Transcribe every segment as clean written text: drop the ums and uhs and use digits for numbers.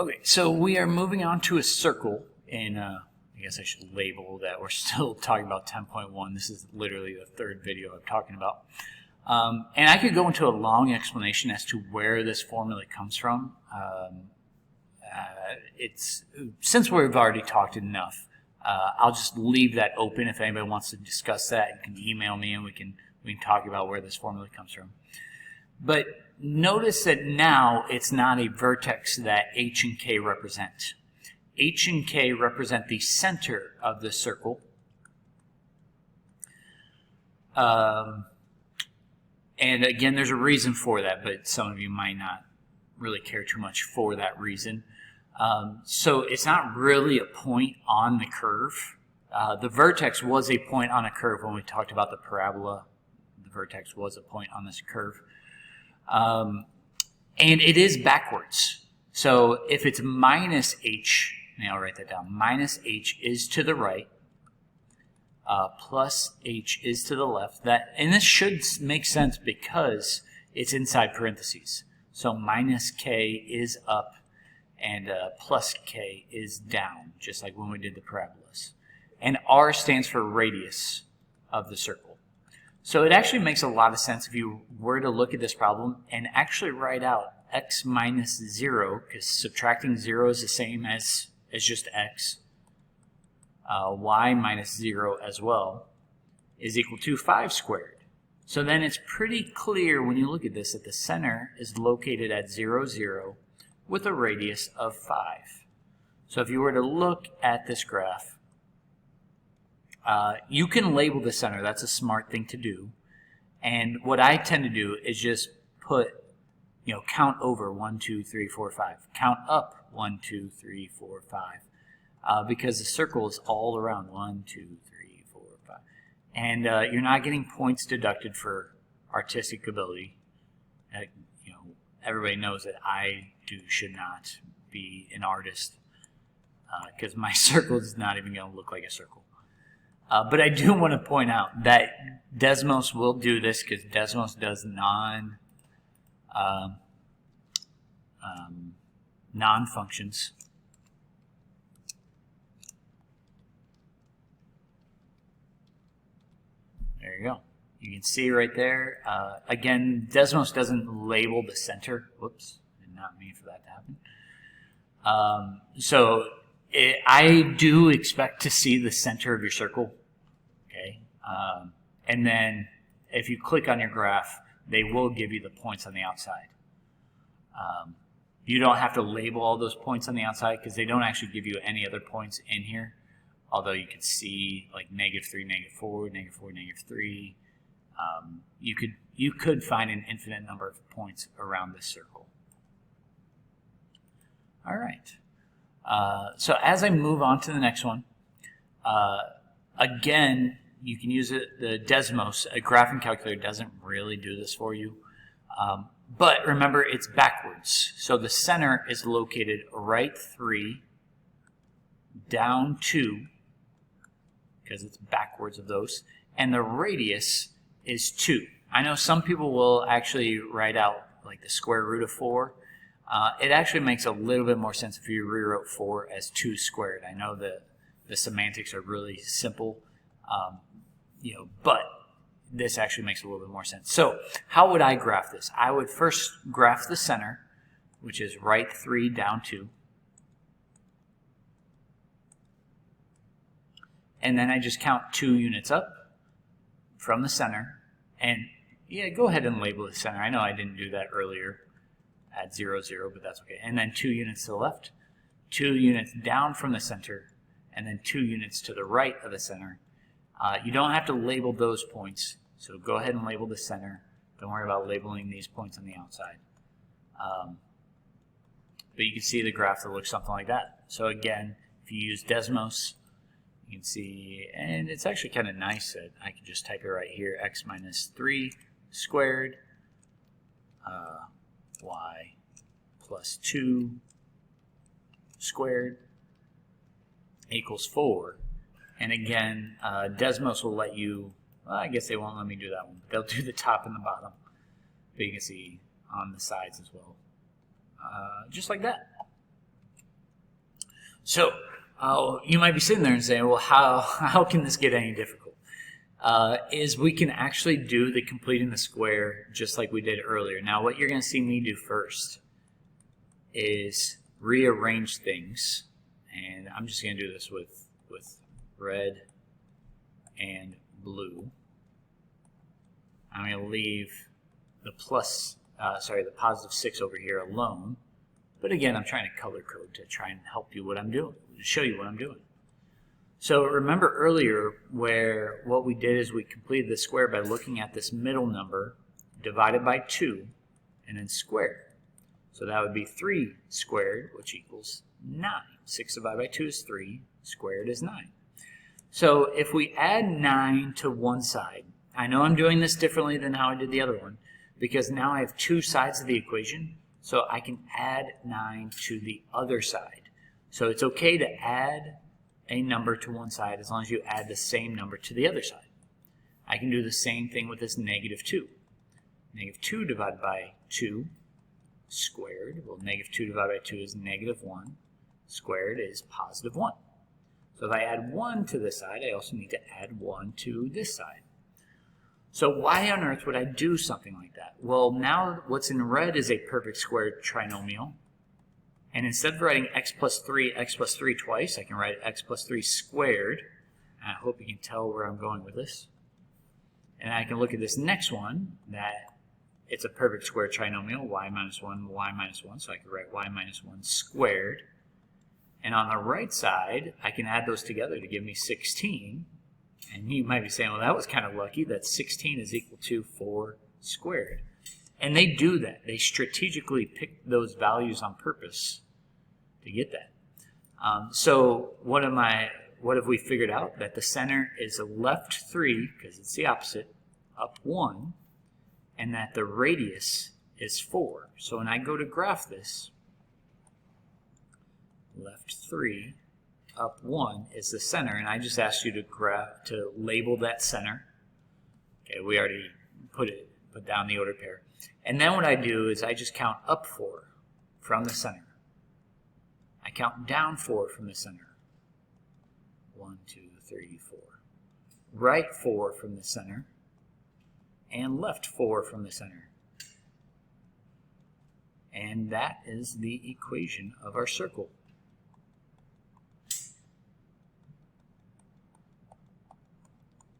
Okay, so we are moving on to a circle, and I guess I should label that we're still talking about 10.1. This is literally the third video I'm talking about. And I could go into a long explanation as to where this formula comes from. Since we've already talked enough, I'll just leave that open. If anybody wants to discuss that, you can email me and we can talk about where this formula comes from. But notice that now it's not a vertex that H and K represent. H and K represent the center of the circle. And again, there's a reason for that, but some of you might not really care too much for that reason. So it's not really a point on the curve. The vertex was a point on a curve when we talked about the parabola. The vertex was a point on this curve. And it is backwards. So if it's minus H, I'll write that down, minus H is to the right, plus H is to the left. And this should make sense because it's inside parentheses. So minus K is up and plus K is down, just like when we did the parabolas. And R stands for radius of the circle. So it actually makes a lot of sense if you were to look at this problem and actually write out x minus 0, because subtracting 0 is the same as just x. Y minus 0 as well is equal to 5 squared. So then it's pretty clear when you look at this that the center is located at 0, 0 with a radius of 5. So if you were to look at this graph, you can label the center. That's a smart thing to do. And what I tend to do is just put, count over 1, 2, 3, 4, 5. Count up 1, 2, 3, 4, 5. Because the circle is all around 1, 2, 3, 4, 5. And you're not getting points deducted for artistic ability. Everybody knows that I should not be an artist because my circle is not even going to look like a circle. But I do want to point out that Desmos will do this because Desmos does non-functions. There you go. You can see right there. Again, Desmos doesn't label the center. Whoops, did not mean for that to happen. I do expect to see the center of your circle. Okay, and then if you click on your graph, they will give you the points on the outside. You don't have to label all those points on the outside because they don't actually give you any other points in here. Although you can see like -3, -4, -4, -3. You could find an infinite number of points around this circle. All right. So as I move on to the next one, again, you can use the Desmos. A graphing calculator doesn't really do this for you. But remember, it's backwards. So the center is located right 3, down 2, because it's backwards of those, and the radius is 2. I know some people will actually write out like the square root of 4. It actually makes a little bit more sense if you rewrote 4 as 2 squared. I know that the semantics are really simple, but this actually makes a little bit more sense. So how would I graph this? I would first graph the center, which is right 3, down 2. And then I just count 2 units up from the center. And yeah, go ahead and label the center. I know I didn't do that earlier at 0, 0, but that's okay. And then 2 units to the left, 2 units down from the center, and then 2 units to the right of the center. You don't have to label those points, so go ahead and label the center. Don't worry about labeling these points on the outside. But you can see the graph that looks something like that. So again, if you use Desmos, you can see, and it's actually kind of nice that I can just type it right here, x minus 3 squared, y plus 2 squared equals 4. And again, Desmos will let you, well, I guess they won't let me do that one. They'll do the top and the bottom. But you can see on the sides as well. Just like that. So you might be sitting there and saying, well, how can this get any difficult? Is we can actually do the completing the square just like we did earlier. Now what you're going to see me do first is rearrange things, and I'm just going to do this with red and blue. I'm going to leave the the positive 6 over here alone. But again, I'm trying to color code to try and help you what I'm doing, to show you what I'm doing. So remember earlier where what we did is we completed the square by looking at this middle number divided by 2 and then squared. So that would be 3 squared, which equals 9. 6 divided by 2 is 3, squared is 9. So if we add 9 to one side, I know I'm doing this differently than how I did the other one, because now I have 2 sides of the equation, so I can add 9 to the other side. So it's okay to add a number to one side as long as you add the same number to the other side. I can do the same thing with this negative 2. Negative 2 divided by 2 squared. Well, negative 2 divided by 2 is negative 1. Squared is positive 1. So if I add 1 to this side, I also need to add 1 to this side. So why on earth would I do something like that? Well, now what's in red is a perfect square trinomial. And instead of writing x plus 3 twice, I can write x plus 3 squared. And I hope you can tell where I'm going with this. And I can look at this next one, that it's a perfect square trinomial, y minus 1, y minus 1. So I can write y minus 1 squared. And on the right side, I can add those together to give me 16. And you might be saying, well, that was kind of lucky, that 16 is equal to 4 squared. And they do that. They strategically pick those values on purpose to get that. So what have we figured out? That the center is a left 3, because it's the opposite, up 1, and that the radius is 4. So when I go to graph this, left 3, up 1 is the center, and I just asked you to label that center. Okay, we already put down the ordered pair. And then what I do is I just count up 4 from the center. I count down 4 from the center. 1, 2, 3, 4. Right 4 from the center, and left 4 from the center. And that is the equation of our circle.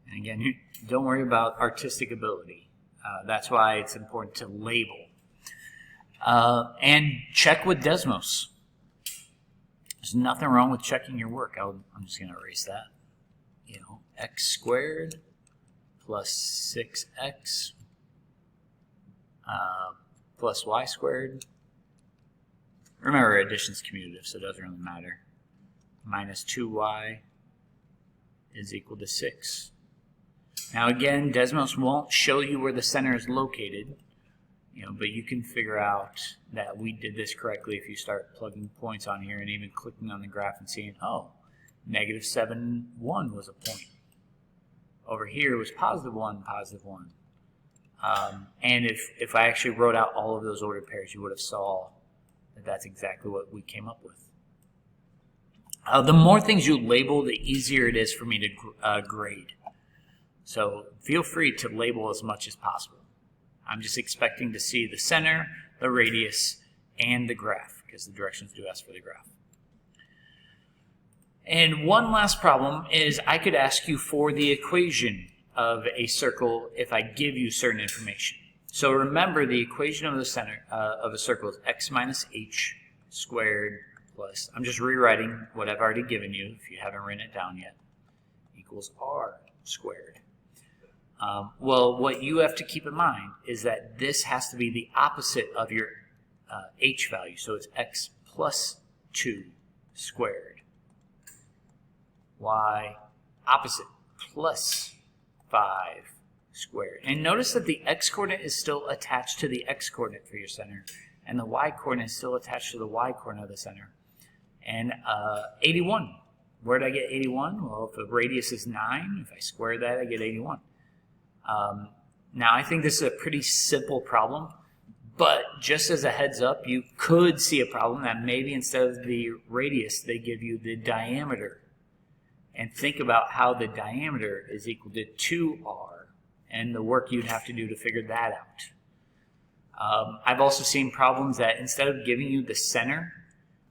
And again, don't worry about artistic ability. That's why it's important to label. And check with Desmos. There's nothing wrong with checking your work. I'm just going to erase that. You know, x squared plus 6x plus y squared. Remember, addition's commutative, so it doesn't really matter. Minus 2y is equal to 6. Now again, Desmos won't show you where the center is located, but you can figure out that we did this correctly if you start plugging points on here and even clicking on the graph and seeing, oh, negative 7, 1 was a point. Over here was positive 1, positive 1. And if I actually wrote out all of those ordered pairs, you would have saw that that's exactly what we came up with. The more things you label, the easier it is for me to grade. So feel free to label as much as possible. I'm just expecting to see the center, the radius, and the graph, because the directions do ask for the graph. And one last problem is I could ask you for the equation of a circle if I give you certain information. So remember, the equation of the center of a circle is x minus h squared plus, I'm just rewriting what I've already given you if you haven't written it down yet, equals r squared. Well, what you have to keep in mind is that this has to be the opposite of your h value. So it's x plus 2 squared. Y opposite plus 5 squared. And notice that the x-coordinate is still attached to the x-coordinate for your center, and the y-coordinate is still attached to the y-coordinate of the center. And 81. Where did I get 81? Well, if the radius is 9, if I square that, I get 81. Now, I think this is a pretty simple problem, But just as a heads up, you could see a problem that maybe instead of the radius, they give you the diameter. And think about how the diameter is equal to 2r and the work you'd have to do to figure that out. I've also seen problems that instead of giving you the center,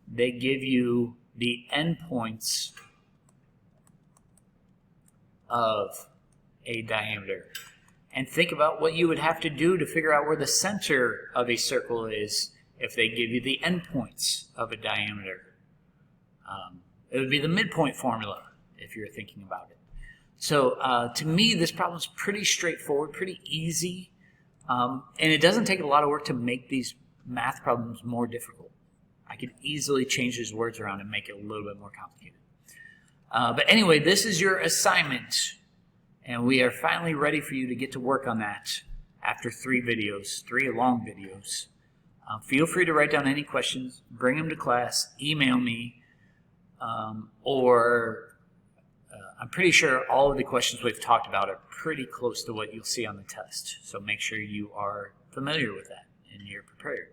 they give you the endpoints of a diameter. And think about what you would have to do to figure out where the center of a circle is if they give you the endpoints of a diameter. It would be the midpoint formula if you're thinking about it. So to me, this problem is pretty straightforward, pretty easy. And it doesn't take a lot of work to make these math problems more difficult. I could easily change these words around and make it a little bit more complicated. But anyway, this is your assignment. And we are finally ready for you to get to work on that after 3 videos, 3 long videos. Feel free to write down any questions, bring them to class, email me, or I'm pretty sure all of the questions we've talked about are pretty close to what you'll see on the test. So make sure you are familiar with that and you're prepared.